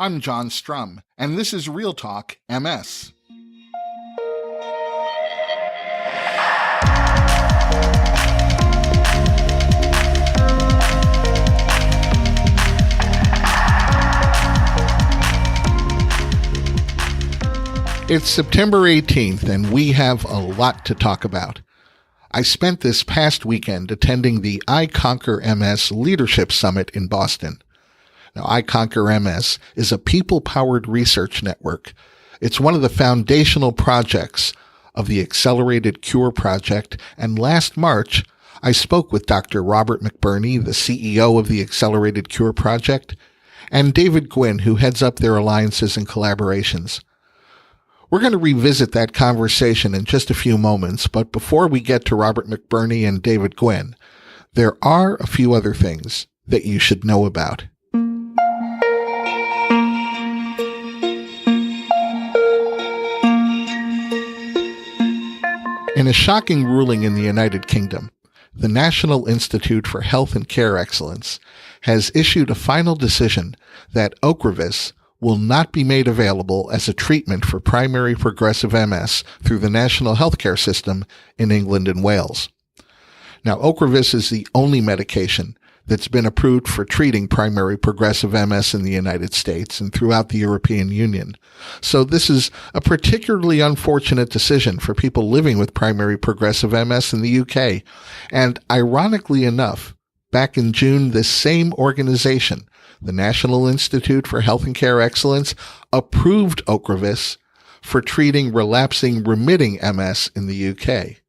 I'm John Strum, and this is Real Talk MS. It's September 18th, and we have a lot to talk about. I spent this past weekend attending the iConquer MS Leadership Summit in Boston. Now, iConquer MS is a people-powered research network. It's one of the foundational projects of the Accelerated Cure Project, and last March, I spoke with Dr. Robert McBurney, the CEO of the Accelerated Cure Project, and David Gwynne, who heads up their alliances and collaborations. We're going to revisit that conversation in just a few moments, but before we get to Robert McBurney and David Gwynne, there are a few other things that you should know about. In a shocking ruling in the United Kingdom, the National Institute for Health and Care Excellence has issued a final decision that Ocrevus will not be made available as a treatment for primary progressive MS through the national healthcare system in England and Wales. Now, Ocrevus is the only medication that's been approved for treating primary progressive MS in the United States and throughout the European Union. So this is a particularly unfortunate decision for people living with primary progressive MS in the UK. And ironically enough, back in June, this same organization, the National Institute for Health and Care Excellence, approved Ocrevus for treating relapsing remitting MS in the UK.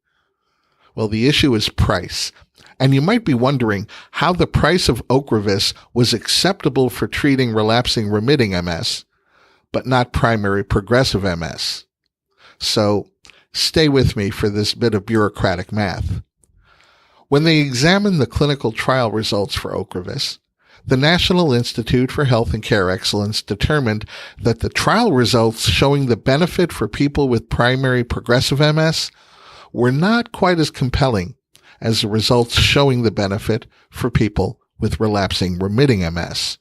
Well, the issue is price. And you might be wondering how the price of Ocrevus was acceptable for treating relapsing remitting MS, but not primary progressive MS. So stay with me for this bit of bureaucratic math. When they examined the clinical trial results for Ocrevus, the National Institute for Health and Care Excellence determined that the trial results showing the benefit for people with primary progressive MS were not quite as compelling as the results showing the benefit for people with relapsing remitting MS.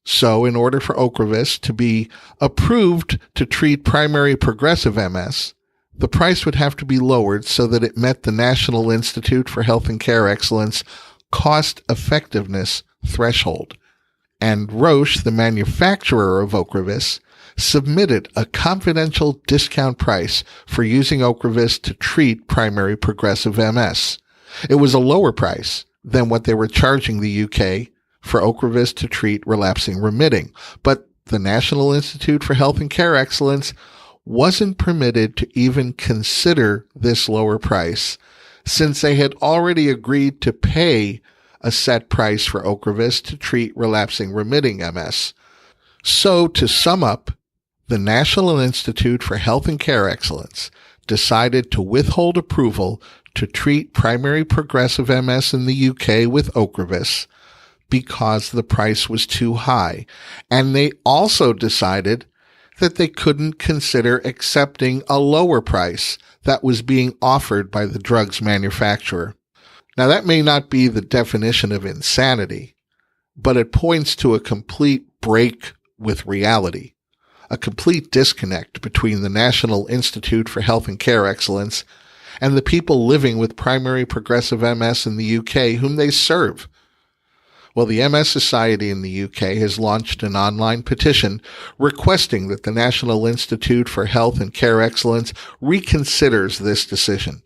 So in order for Ocrevus to be approved to treat primary progressive MS, the price would have to be lowered so that it met the National Institute for Health and Care Excellence cost-effectiveness threshold. And Roche, the manufacturer of Ocrevus, submitted a confidential discount price for using Ocrevus to treat primary progressive MS. It was a lower price than what they were charging the UK for Ocrevus to treat relapsing remitting. But the National Institute for Health and Care Excellence wasn't permitted to even consider this lower price, since they had already agreed to pay a set price for Ocrevus to treat relapsing remitting MS. So, to sum up, the National Institute for Health and Care Excellence decided to withhold approval to treat primary progressive MS in the UK with Ocrevus because the price was too high. And they also decided that they couldn't consider accepting a lower price that was being offered by the drug's manufacturer. Now, that may not be the definition of insanity, but it points to a complete break with reality, a complete disconnect between the National Institute for Health and Care Excellence and the people living with primary progressive MS in the UK whom they serve. Well, the MS Society in the UK has launched an online petition requesting that the National Institute for Health and Care Excellence reconsiders this decision.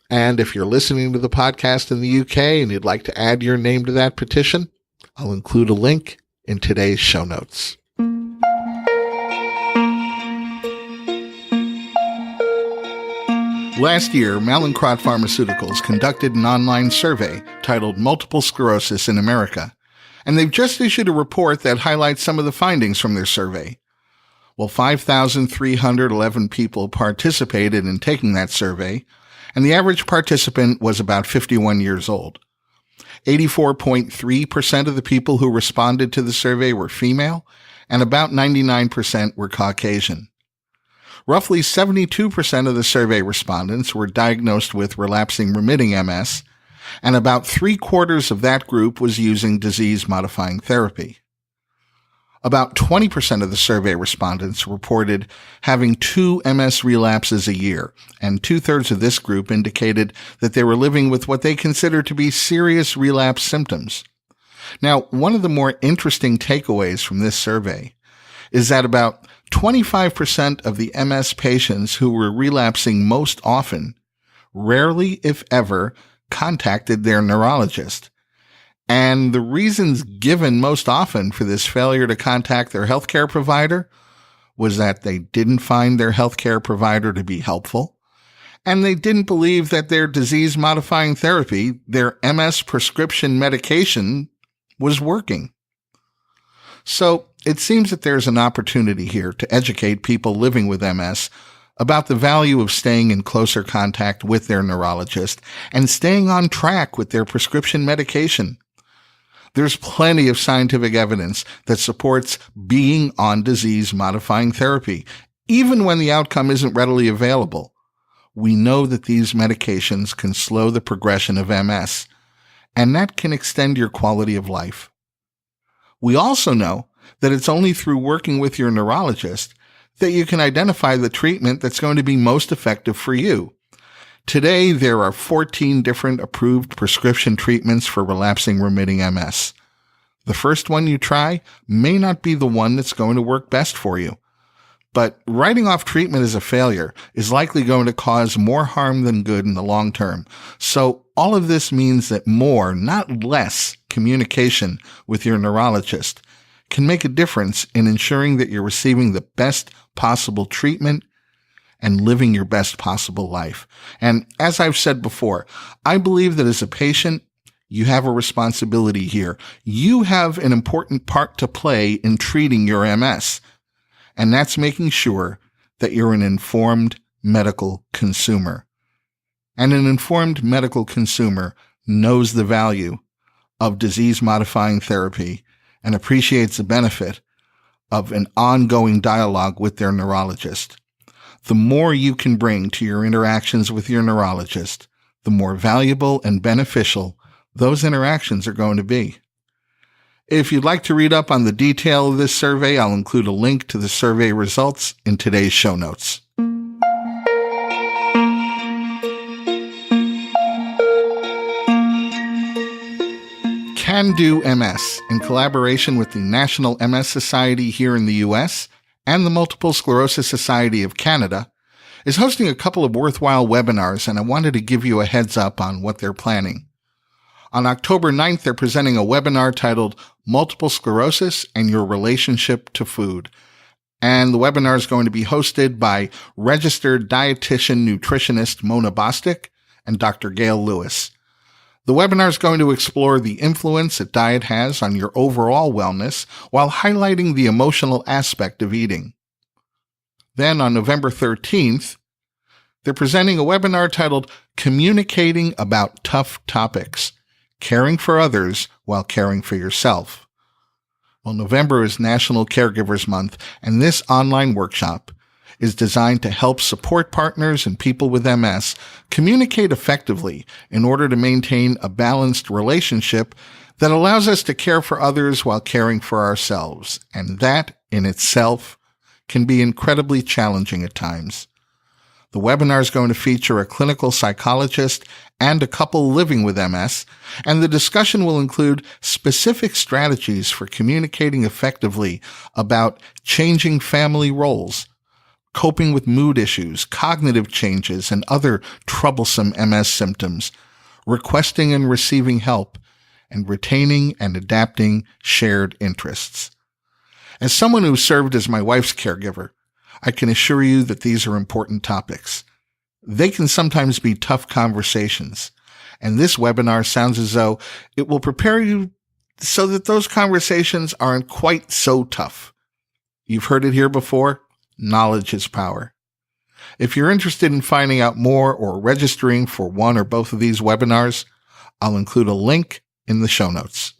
And if you're listening to the podcast in the UK and you'd like to add your name to that petition, I'll include a link in today's show notes. Last year, Mallinckrodt Pharmaceuticals conducted an online survey titled Multiple Sclerosis in America, and they've just issued a report that highlights some of the findings from their survey. Well, 5,311 people participated in taking that survey, and the average participant was about 51 years old. 84.3% of the people who responded to the survey were female, and about 99% were Caucasian. Roughly 72% of the survey respondents were diagnosed with relapsing remitting MS, and about 3/4 of that group was using disease-modifying therapy. About 20% of the survey respondents reported having 2 MS relapses a year, and 2/3 of this group indicated that they were living with what they consider to be serious relapse symptoms. Now, one of the more interesting takeaways from this survey is that about 25% of the MS patients who were relapsing most often rarely, if ever, contacted their neurologist. And the reasons given most often for this failure to contact their healthcare provider was that they didn't find their healthcare provider to be helpful, and they didn't believe that their disease-modifying therapy, their MS prescription medication, was working. So it seems that there's an opportunity here to educate people living with MS about the value of staying in closer contact with their neurologist and staying on track with their prescription medication. There's plenty of scientific evidence that supports being on disease-modifying therapy, even when the outcome isn't readily available. We know that these medications can slow the progression of MS, and that can extend your quality of life. We also know that it's only through working with your neurologist that you can identify the treatment that's going to be most effective for you. Today, there are 14 different approved prescription treatments for relapsing remitting MS. The first one you try may not be the one that's going to work best for you. But writing off treatment as a failure is likely going to cause more harm than good in the long term. So all of this means that more, not less, communication with your neurologist can make a difference in ensuring that you're receiving the best possible treatment and living your best possible life. And as I've said before, I believe that as a patient, you have a responsibility here. You have an important part to play in treating your MS, and that's making sure that you're an informed medical consumer. And an informed medical consumer knows the value of disease-modifying therapy and appreciates the benefit of an ongoing dialogue with their neurologist. The more you can bring to your interactions with your neurologist, the more valuable and beneficial those interactions are going to be. If you'd like to read up on the detail of this survey, I'll include a link to the survey results in today's show notes. Can Do MS, in collaboration with the National MS Society here in the U.S. and the Multiple Sclerosis Society of Canada, is hosting a couple of worthwhile webinars, and I wanted to give you a heads up on what they're planning. On October 9th, they're presenting a webinar titled Multiple Sclerosis and Your Relationship to Food. And the webinar is going to be hosted by registered dietitian nutritionist Mona Bostic and Dr. Gail Lewis. The webinar is going to explore the influence that diet has on your overall wellness while highlighting the emotional aspect of eating. Then on November 13th, they're presenting a webinar titled Communicating About Tough Topics, Caring for Others While Caring for Yourself. Well, November is National Caregivers Month, and this online workshop is designed to help support partners and people with MS communicate effectively in order to maintain a balanced relationship that allows us to care for others while caring for ourselves. And that, in itself, can be incredibly challenging at times. The webinar is going to feature a clinical psychologist and a couple living with MS, and the discussion will include specific strategies for communicating effectively about changing family roles, coping with mood issues, cognitive changes, and other troublesome MS symptoms, requesting and receiving help, and retaining and adapting shared interests. As someone who served as my wife's caregiver, I can assure you that these are important topics. They can sometimes be tough conversations, and this webinar sounds as though it will prepare you so that those conversations aren't quite so tough. You've heard it here before. Knowledge is power. If you're interested in finding out more or registering for one or both of these webinars, I'll include a link in the show notes.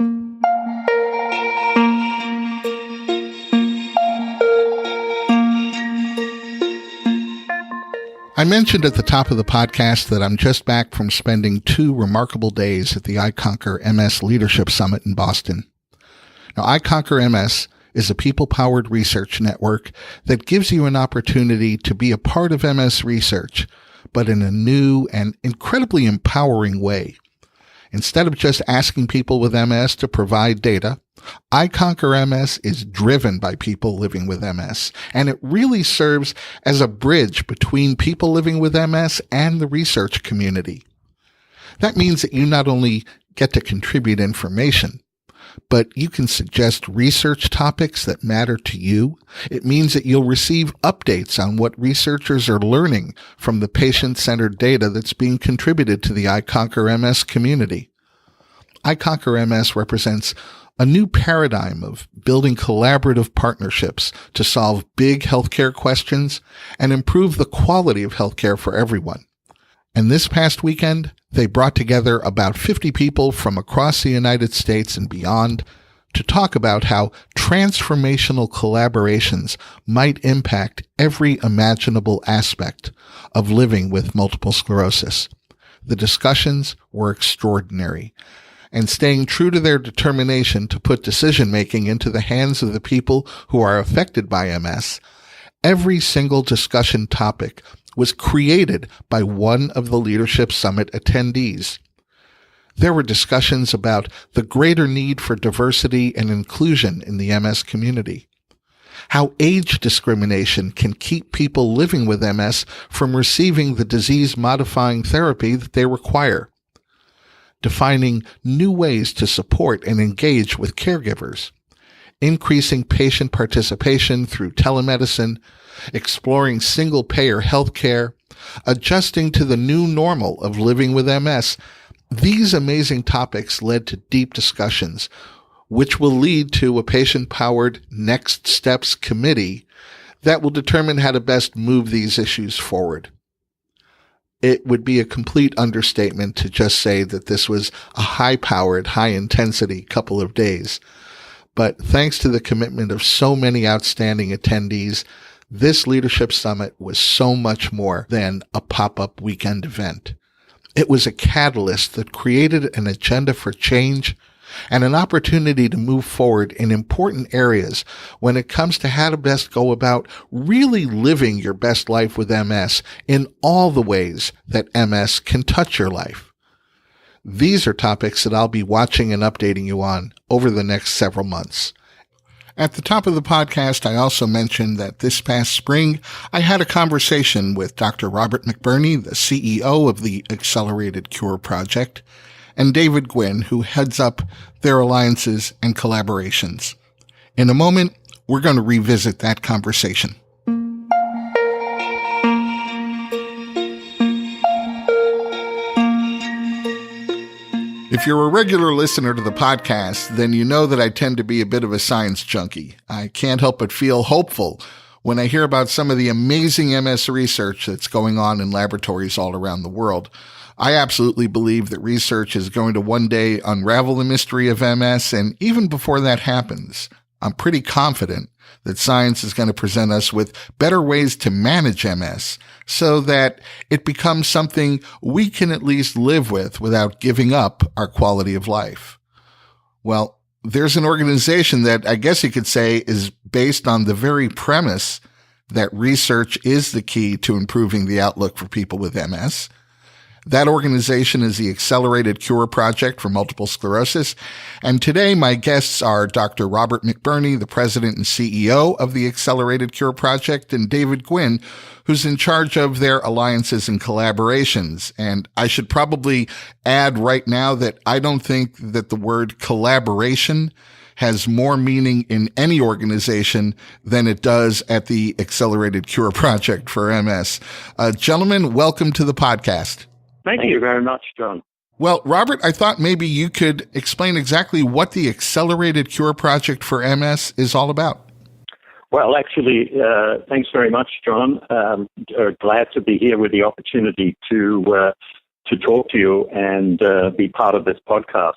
I mentioned at the top of the podcast that I'm just back from spending 2 remarkable days at the iConquer MS Leadership Summit in Boston. Now, iConquer MS is a people-powered research network that gives you an opportunity to be a part of MS research, but in a new and incredibly empowering way. Instead of just asking people with MS to provide data, iConquer MS is driven by people living with MS, and it really serves as a bridge between people living with MS and the research community. That means that you not only get to contribute information, but you can suggest research topics that matter to you. It means that you'll receive updates on what researchers are learning from the patient-centered data that's being contributed to the iConquer MS community. iConquer MS represents a new paradigm of building collaborative partnerships to solve big healthcare questions and improve the quality of healthcare for everyone. And this past weekend, they brought together about 50 people from across the United States and beyond to talk about how transformational collaborations might impact every imaginable aspect of living with multiple sclerosis. The discussions were extraordinary, and staying true to their determination to put decision-making into the hands of the people who are affected by MS, every single discussion topic was created by one of the Leadership Summit attendees. There were discussions about the greater need for diversity and inclusion in the MS community, how age discrimination can keep people living with MS from receiving the disease-modifying therapy that they require, defining new ways to support and engage with caregivers, increasing patient participation through telemedicine, exploring single-payer healthcare, adjusting to the new normal of living with MS. These amazing topics led to deep discussions, which will lead to a patient-powered Next Steps committee that will determine how to best move these issues forward. It would be a complete understatement to just say that this was a high-powered, high-intensity couple of days. But thanks to the commitment of so many outstanding attendees, this Leadership Summit was so much more than a pop-up weekend event. It was a catalyst that created an agenda for change and an opportunity to move forward in important areas when it comes to how to best go about really living your best life with MS in all the ways that MS can touch your life. These are topics that I'll be watching and updating you on over the next several months. At the top of the podcast, I also mentioned that this past spring, I had a conversation with Dr. Robert McBurney, the CEO of the Accelerated Cure Project, and David Gwynne, who heads up their alliances and collaborations. In a moment, we're going to revisit that conversation. If you're a regular listener to the podcast, then you know that I tend to be a bit of a science junkie. I can't help but feel hopeful when I hear about some of the amazing MS research that's going on in laboratories all around the world. I absolutely believe that research is going to one day unravel the mystery of MS, and even before that happens, I'm pretty confident that science is going to present us with better ways to manage MS so that it becomes something we can at least live with without giving up our quality of life. Well, there's an organization that I guess you could say is based on the very premise that research is the key to improving the outlook for people with MS. That organization is the Accelerated Cure Project for Multiple Sclerosis. And today my guests are Dr. Robert McBurney, the president and CEO of the Accelerated Cure Project, and David Gwynne, who's in charge of their alliances and collaborations. And I should probably add right now that I don't think that the word collaboration has more meaning in any organization than it does at the Accelerated Cure Project for MS. Gentlemen, welcome to the podcast. Thank you very much, John. Well, Robert, I thought maybe you could explain exactly what the Accelerated Cure Project for MS is all about. Well, actually, thanks very much, John. Glad to be here with the opportunity to talk to you and be part of this podcast.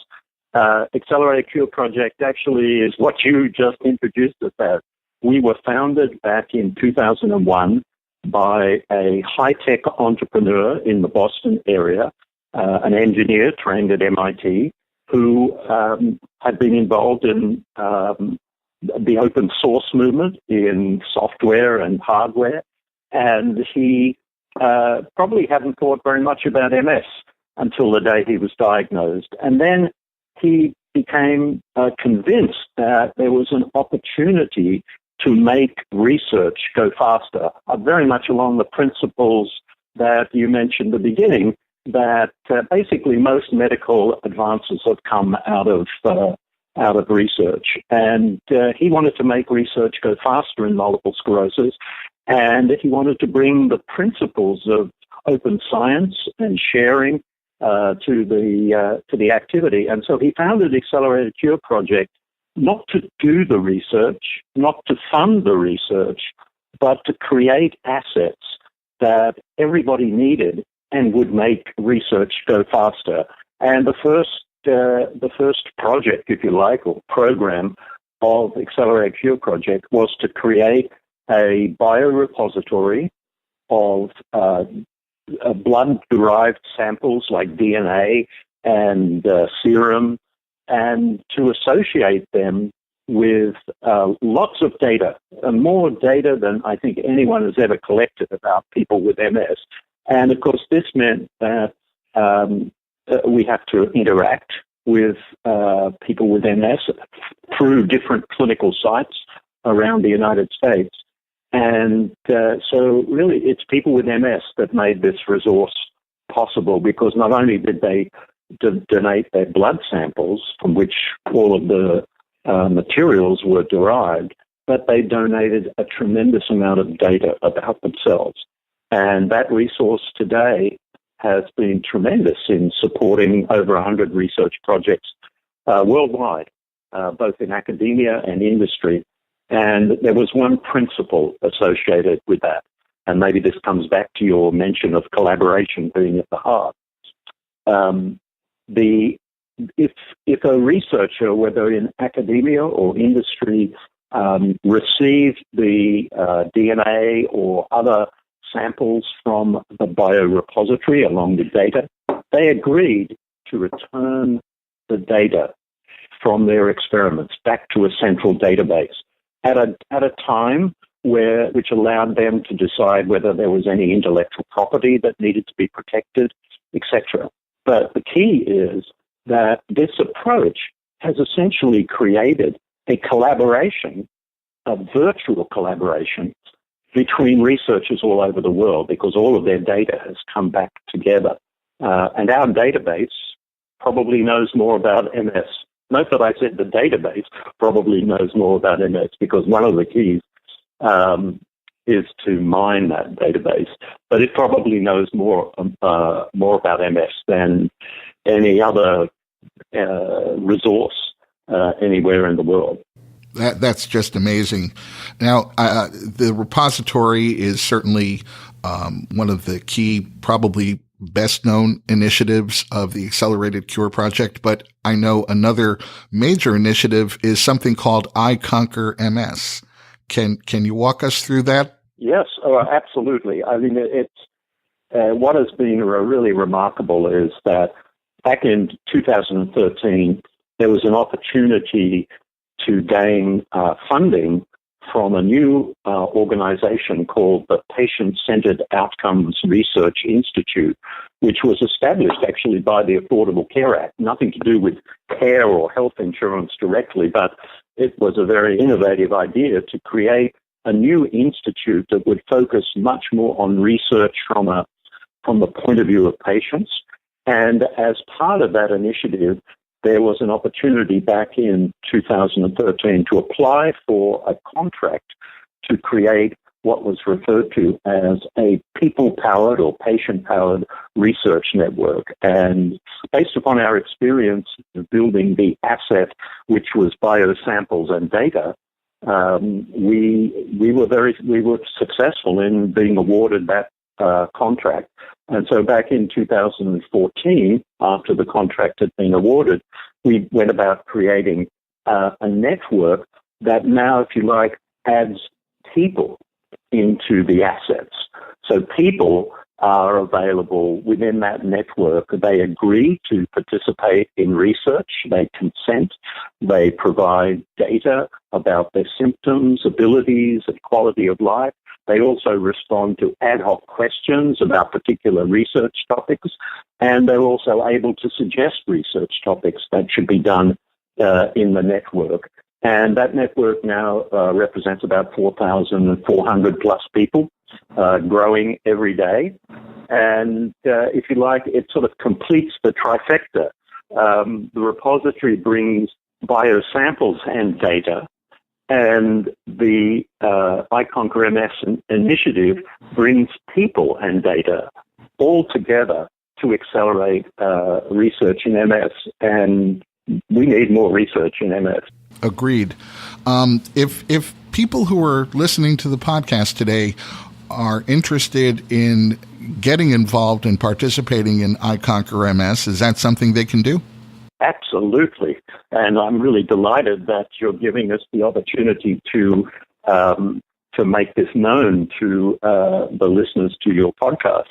Accelerated Cure Project actually is what you just introduced us as. We were founded back in 2001 by a high-tech entrepreneur in the Boston area, an engineer trained at MIT, who had been involved in the open source movement in software and hardware, and he probably hadn't thought very much about MS until the day he was diagnosed. And then he became convinced that there was an opportunity to make research go faster, very much along the principles that you mentioned at the beginning, that basically most medical advances have come out of research. And he wanted to make research go faster in multiple sclerosis, and he wanted to bring the principles of open science and sharing to the activity. And so he founded the Accelerated Cure Project not to do the research, not to fund the research, but to create assets that everybody needed and would make research go faster. And the first project, if you like, or program of Accelerated Cure Project was to create a biorepository of blood-derived samples like DNA and serum, and to associate them with lots of data, more data than I think anyone has ever collected about people with MS. And of course, this meant that we have to interact with people with MS through different clinical sites around the United States. And so really it's people with MS that made this resource possible, because not only did they donate their blood samples from which all of the materials were derived, but they donated a tremendous amount of data about themselves. And that resource today has been tremendous in supporting over 100 research projects worldwide, both in academia and industry. And there was one principle associated with that. And maybe this comes back to your mention of collaboration being at the heart. If a researcher, whether in academia or industry, received the DNA or other samples from the biorepository along with data, they agreed to return the data from their experiments back to a central database at a time which allowed them to decide whether there was any intellectual property that needed to be protected, etc. But the key is that this approach has essentially created a collaboration, a virtual collaboration between researchers all over the world, because all of their data has come back together. And our database probably knows more about MS. Note that I said the database probably knows more about MS, because one of the keys is to mine that database. But it probably knows more about MS than any other resource anywhere in the world. That's just amazing. Now, the repository is certainly one of the key, probably best-known initiatives of the Accelerated Cure Project, but I know another major initiative is something called iConquer MS. Can you walk us through that? Yes, absolutely. I mean, it's what has been really remarkable is that back in 2013, there was an opportunity to gain funding from a new organization called the Patient-Centered Outcomes Research Institute, which was established actually by the Affordable Care Act, nothing to do with care or health insurance directly, but it was a very innovative idea to create a new institute that would focus much more on research from the point of view of patients. And as part of that initiative, there was an opportunity back in 2013 to apply for a contract to create what was referred to as a people-powered or patient-powered research network. And based upon our experience of building the asset, which was biosamples and data, we were successful in being awarded that contract. And so back in 2014, after the contract had been awarded, we went about creating a network that now, if you like, adds people into the assets. So people are available within that network. They agree to participate in research, they consent, they provide data about their symptoms, abilities, and quality of life. They also respond to ad hoc questions about particular research topics, and they're also able to suggest research topics that should be done in the network. And that network now represents about 4,400 plus people, growing every day. And if you like, it sort of completes the trifecta. The repository brings biosamples and data, and the iConquer MS initiative brings people and data all together to accelerate research in MS. And we need more research in MS. Agreed. If people who are listening to the podcast today are interested in getting involved and participating in iConquer MS, is that something they can do? Absolutely. And I'm really delighted that you're giving us the opportunity to make this known to the listeners to your podcast.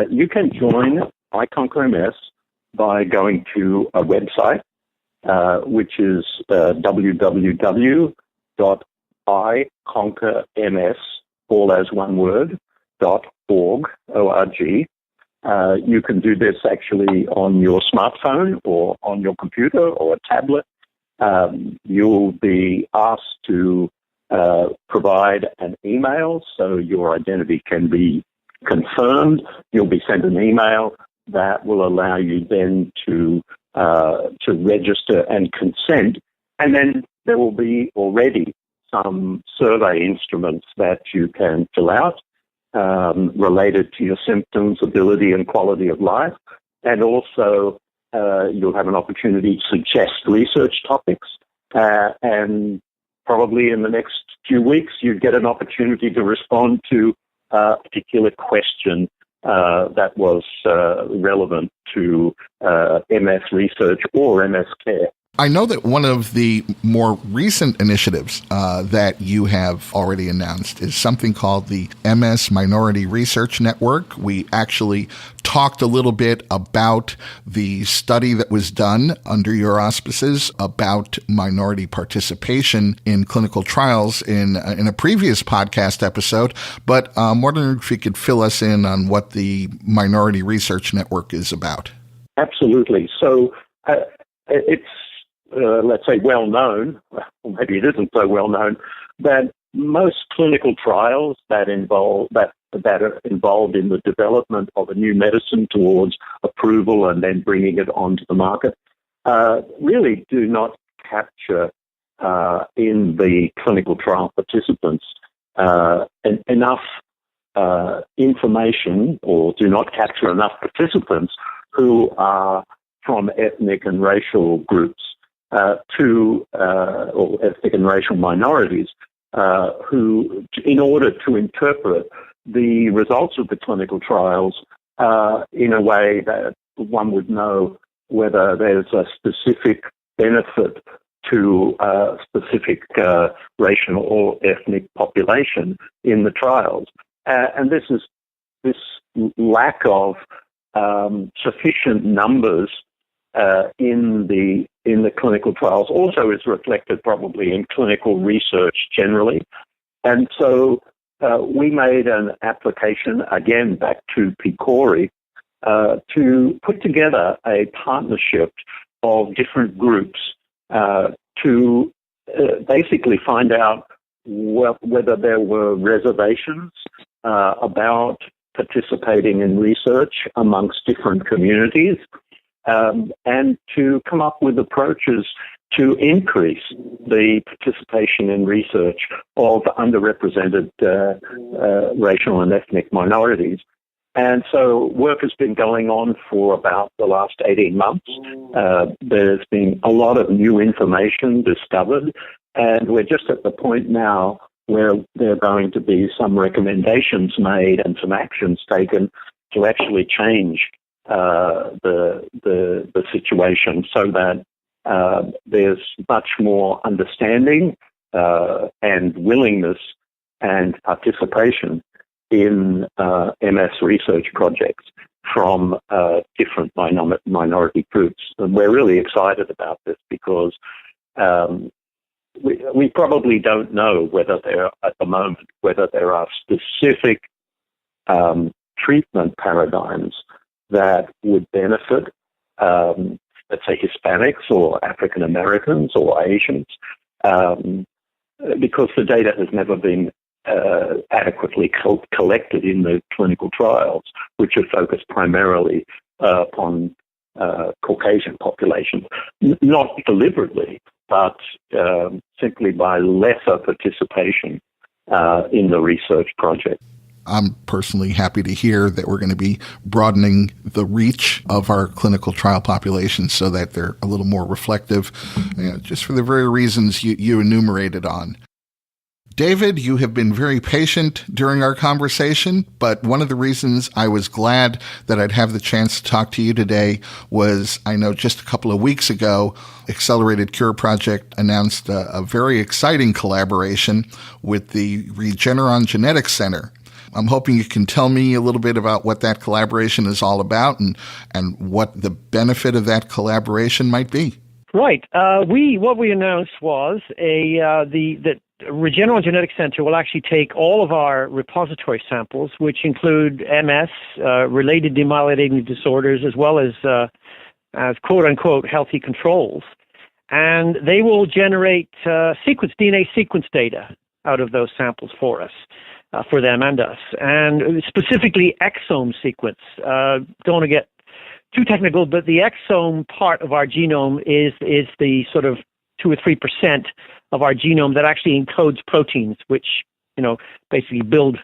You can join iConquer MS by going to a website, which is www.iconquerms, all as one word, .org, O-R-G. You can do this actually on your smartphone or on your computer or a tablet. You'll be asked to provide an email so your identity can be confirmed. You'll be sent an email that will allow you then to register and consent. And then there will be already some survey instruments that you can fill out related to your symptoms, ability, and quality of life. And also, you'll have an opportunity to suggest research topics. And probably in the next few weeks, you get an opportunity to respond to a particular question that was relevant to MS research or MS care. I know that one of the more recent initiatives that you have already announced is something called the MS Minority Research Network. We actually talked a little bit about the study that was done under your auspices about minority participation in clinical trials in a previous podcast episode. But I'm wondering if you could fill us in on what the Minority Research Network is about. Absolutely. So it's let's say well known, or maybe it isn't so well known, that most clinical trials that are involved in the development of a new medicine towards approval and then bringing it onto the market really do not capture in the clinical trial participants enough information, or do not capture enough participants who are from ethnic and racial groups or ethnic and racial minorities, who, in order to interpret the results of the clinical trials in a way that one would know whether there's a specific benefit to a specific racial or ethnic population in the trials. And this lack of sufficient numbers in the clinical trials also is reflected probably in clinical research generally. And so we made an application, again, back to PCORI, to put together a partnership of different groups to basically find out whether there were reservations about participating in research amongst different communities, and to come up with approaches to increase the participation in research of underrepresented racial and ethnic minorities. And so work has been going on for about the last 18 months. There's been a lot of new information discovered, and we're just at the point now where there are going to be some recommendations made and some actions taken to actually change the situation so that there's much more understanding and willingness and participation in MS research projects from different minority groups. And we're really excited about this because we probably don't know whether at the moment, whether there are specific treatment paradigms that would benefit, let's say, Hispanics or African Americans or Asians, because the data has never been adequately collected in the clinical trials, which are focused primarily upon Caucasian populations, not deliberately, but simply by lesser participation in the research project. I'm personally happy to hear that we're going to be broadening the reach of our clinical trial population so that they're a little more reflective, just for the very reasons you enumerated on. David, you have been very patient during our conversation, but one of the reasons I was glad that I'd have the chance to talk to you today was, I know just a couple of weeks ago, Accelerated Cure Project announced a very exciting collaboration with the Regeneron Genetics Center. I'm hoping you can tell me a little bit about what that collaboration is all about and what the benefit of that collaboration might be. Right. What we announced was that Regeneron Genetics Center will actually take all of our repository samples, which include MS, related demyelinating disorders, as well as quote-unquote healthy controls, and they will generate DNA sequence data out of those samples for us, for them and us, and specifically exome sequence. Don't want to get too technical, but the exome part of our genome is the sort of 2 or 3% of our genome that actually encodes proteins, which basically build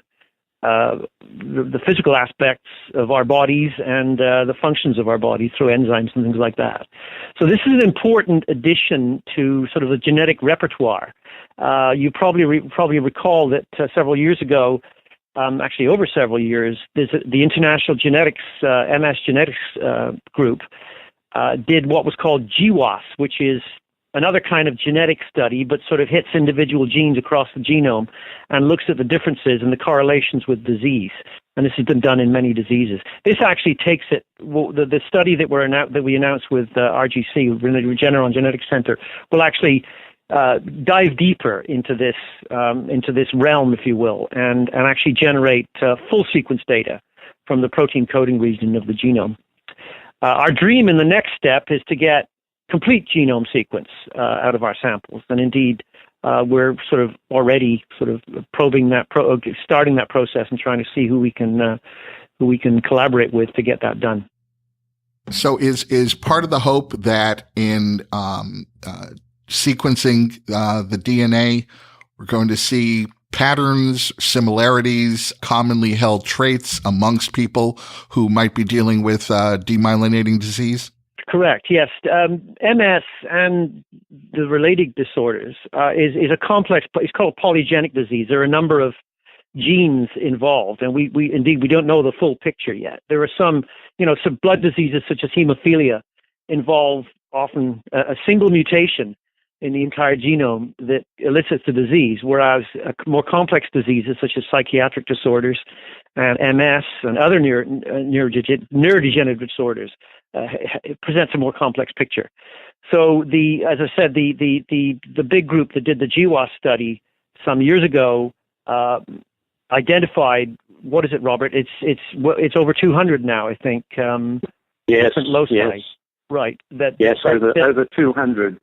the physical aspects of our bodies and the functions of our bodies through enzymes and things like that. So this is an important addition to sort of the genetic repertoire. You probably recall that several years ago, actually over several years, the International Genetics MS Genetics group did what was called GWAS, which is another kind of genetic study, but sort of hits individual genes across the genome and looks at the differerences and the correlations with disease. And this has been done in many diseases. This actually takes it, the study that we announced with RGC, Regeneron Genetics Center, will actually dive deeper into this realm, if you will, and actually generate full sequence data from the protein coding region of the genome. Our dream in the next step is to get complete genome sequence out of our samples, and indeed, we're sort of already sort of probing that, starting that process, and trying to see who we can collaborate with to get that done. So, is part of the hope that in sequencing the DNA, we're going to see patterns, similarities, commonly held traits amongst people who might be dealing with demyelinating disease? Correct. Yes. MS and the related disorders is a complex. It's called polygenic disease. There are a number of genes involved, and we don't know the full picture yet. There are some blood diseases such as hemophilia involve often a single mutation in the entire genome that elicits the disease, whereas more complex diseases such as psychiatric disorders and MS and other neurodegenerative disorders it presents a more complex picture. So as I said, the big group that did the GWAS study some years ago identified, what is it, Robert? It's over 200 now, I think. Yes. Different loci. Yes. Right. Over 200.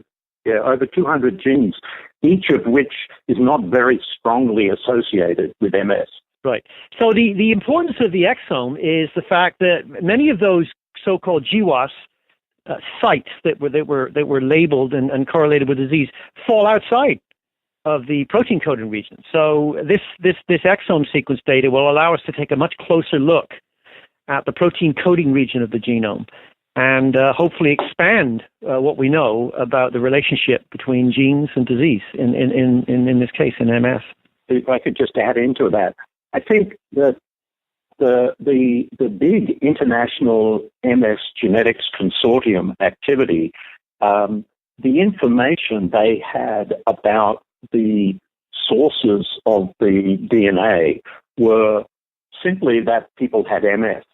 Yeah, over 200 genes, each of which is not very strongly associated with MS. Right. So the importance of the exome is the fact that many of those so-called GWAS sites that were labeled and correlated with disease fall outside of the protein coding region. So this exome sequence data will allow us to take a much closer look at the protein coding region of the genome, and hopefully expand what we know about the relationship between genes and disease, in this case, in MS. If I could just add into that, I think that the big international MS genetics consortium activity, the information they had about the sources of the DNA were simply that people had MS.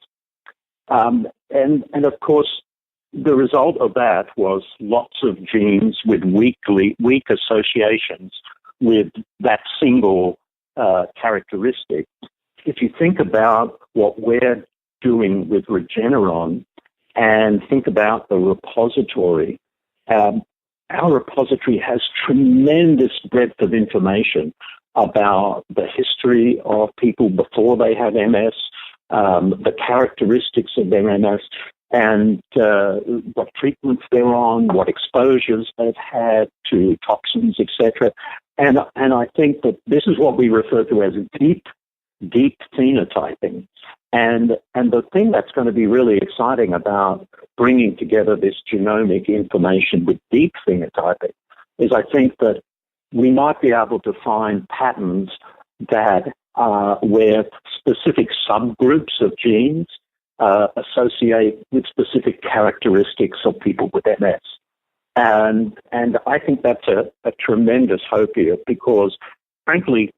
And of course, the result of that was lots of genes with weak associations with that single characteristic. If you think about what we're doing with Regeneron and think about the repository, our repository has tremendous breadth of information about the history of people before they had MS, the characteristics of their MS, and what treatments they're on, what exposures they've had to toxins, etc. And I think that this is what we refer to as deep phenotyping. And the thing that's going to be really exciting about bringing together this genomic information with deep phenotyping is I think that we might be able to find patterns that where specific subgroups of genes associate with specific characteristics of people with MS. And I think that's a tremendous hope here because, frankly,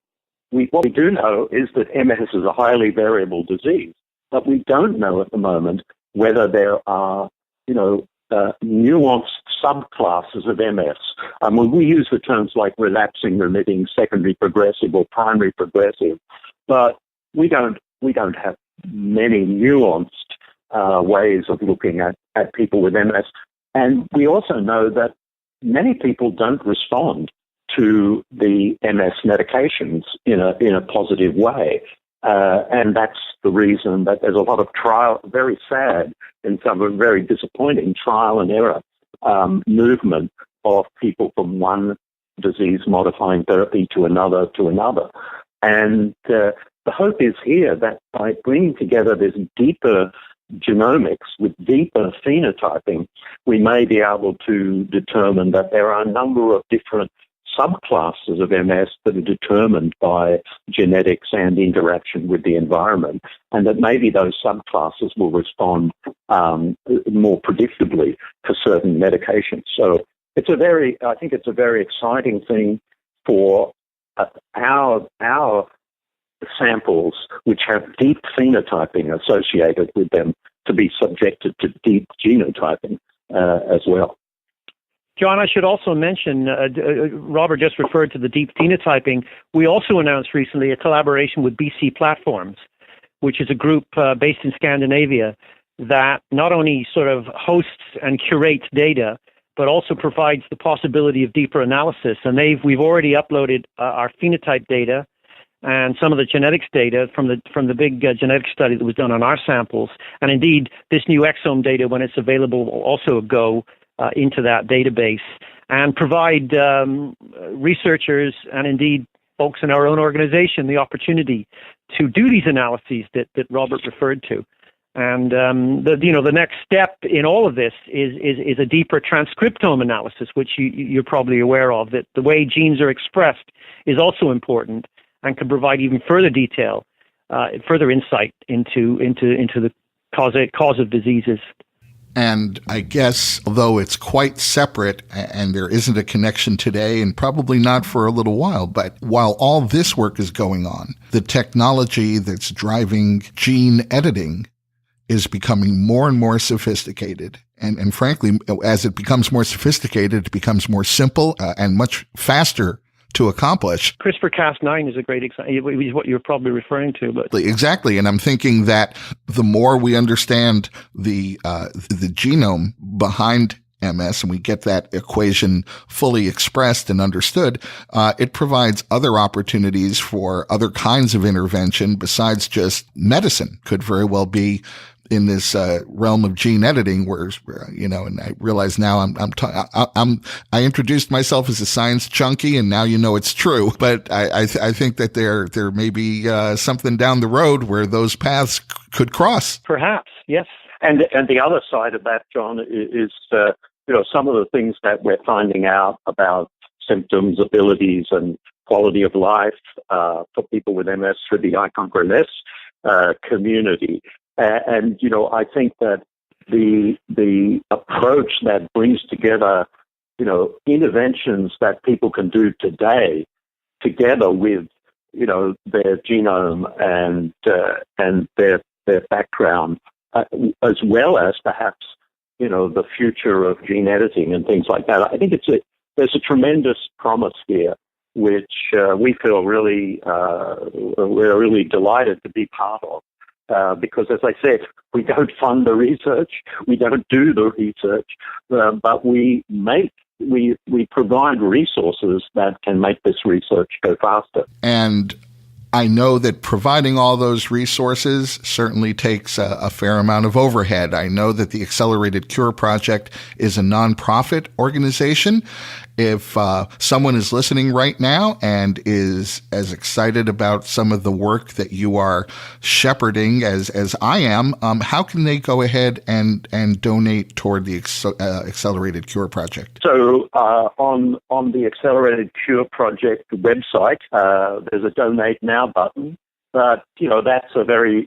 what we do know is that MS is a highly variable disease, but we don't know at the moment whether there are, nuanced subclasses of MS. We use the terms like relapsing, remitting, secondary progressive, or primary progressive, but we don't have many nuanced ways of looking at people with MS. And we also know that many people don't respond to the MS medications in a positive way. And that's the reason that there's a lot of trial, very sad and some very disappointing trial and error movement of people from one disease-modifying therapy to another. And the hope is here that by bringing together this deeper genomics with deeper phenotyping, we may be able to determine that there are a number of different subclasses of MS that are determined by genetics and interaction with the environment, and that maybe those subclasses will respond more predictably to certain medications. So I think it's a very exciting thing for our samples which have deep phenotyping associated with them to be subjected to deep genotyping as well. John, I should also mention, Robert just referred to the deep phenotyping. We also announced recently a collaboration with BC Platforms, which is a group based in Scandinavia that not only sort of hosts and curates data, but also provides the possibility of deeper analysis. And we've already uploaded our phenotype data and some of the genetics data from the big genetic study that was done on our samples. And indeed, this new exome data, when it's available, will also go into that database and provide researchers and indeed folks in our own organization the opportunity to do these analyses that Robert referred to. And the next step in all of this is a deeper transcriptome analysis, which you're probably aware of, that the way genes are expressed is also important and can provide even further detail, further insight into the cause of diseases. And I guess, although it's quite separate and there isn't a connection today and probably not for a little while, but while all this work is going on, the technology that's driving gene editing is becoming more and more sophisticated. And frankly, as it becomes more sophisticated, it becomes more simple and much faster to accomplish. CRISPR-Cas9 is a great example, is what you're probably referring to. But exactly, and I'm thinking that the more we understand the genome behind MS and we get that equation fully expressed and understood, it provides other opportunities for other kinds of intervention besides just medicine. Could very well be in this realm of gene editing, where and I realize now I introduced myself as a science junkie, and now it's true. But I think that there may be something down the road where those paths could cross. Perhaps, yes. And the other side of that, John, is some of the things that we're finding out about symptoms, abilities, and quality of life for people with MS through the iConquer community. And I think that the approach that brings together, interventions that people can do today, together with their genome and their background, as well as perhaps the future of gene editing and things like that. I think there's a tremendous promise here, which we feel we're really delighted to be part of. Because, as I said, we don't fund the research, we don't do the research, but we provide resources that can make this research go faster. And I know that providing all those resources certainly takes a fair amount of overhead. I know that the Accelerated Cure Project is a nonprofit organization. If someone is listening right now and is as excited about some of the work that you are shepherding as I am, how can they go ahead and donate toward the Accelerated Cure Project? So on the Accelerated Cure Project website, there's a Donate Now button. But that's a very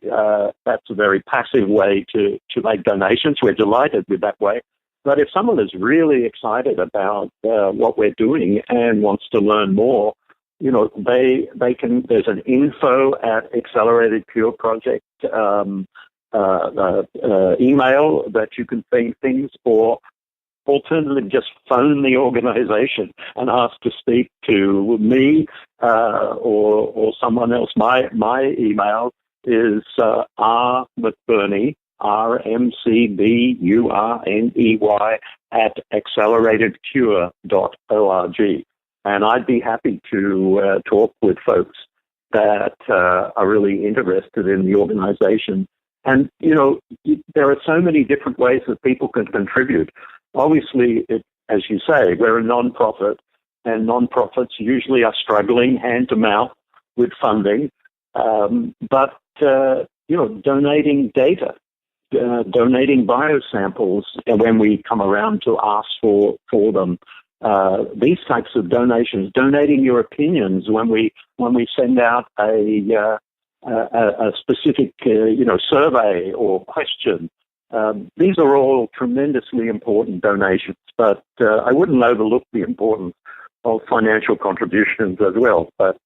passive way to make donations. We're delighted with that way. But if someone is really excited about what we're doing and wants to learn more, they can. There's an info at Accelerated Cure Project email that you can send things, or alternatively just phone the organization and ask to speak to me or someone else. My email is rMcBurney, RMCBURNEY @acceleratedcure.org. And I'd be happy to talk with folks that are really interested in the organization. And, there are so many different ways that people can contribute. Obviously, as you say, we're a nonprofit, and nonprofits usually are struggling hand to mouth with funding. But donating data, donating biosamples when we come around to ask for them. These types of donations, donating your opinions when we send out a specific survey or question. These are all tremendously important donations, but I wouldn't overlook the importance of financial contributions as well. But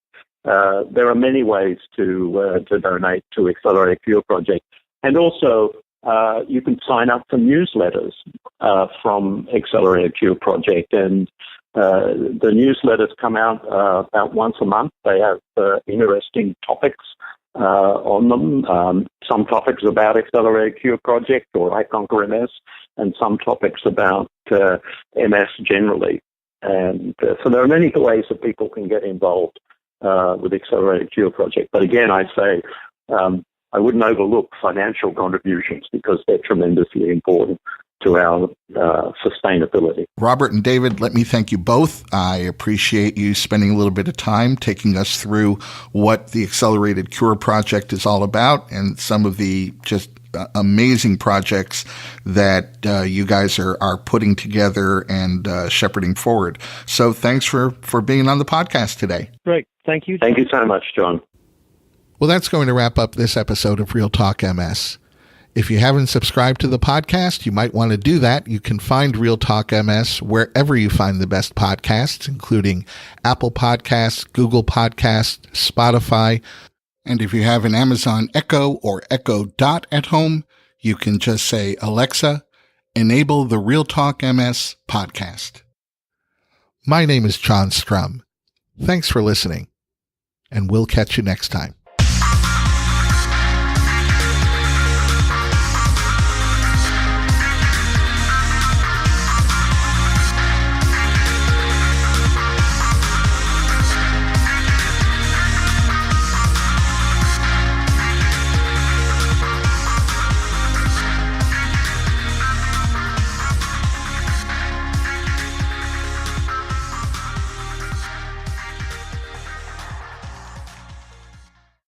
there are many ways to donate to Accelerated Cure Project, and also you can sign up for newsletters from Accelerated Cure Project, and the newsletters come out about once a month. They have interesting topics on them. Some topics about Accelerated Cure Project or iConquer MS, and some topics about MS generally. And so there are many ways that people can get involved with Accelerated Cure Project. But again, I say I wouldn't overlook financial contributions because they're tremendously important to our sustainability. Robert and David, let me thank you both. I appreciate you spending a little bit of time taking us through what the Accelerated Cure Project is all about and some of the just amazing projects that you guys are putting together and shepherding forward. So thanks for being on the podcast today. Great. Thank you. Thank you so much, John. Well, that's going to wrap up this episode of Real Talk MS. If you haven't subscribed to the podcast, you might want to do that. You can find Real Talk MS wherever you find the best podcasts, including Apple Podcasts, Google Podcasts, Spotify. And if you have an Amazon Echo or Echo Dot at home, you can just say, Alexa, enable the Real Talk MS podcast. My name is John Strum. Thanks for listening, and we'll catch you next time.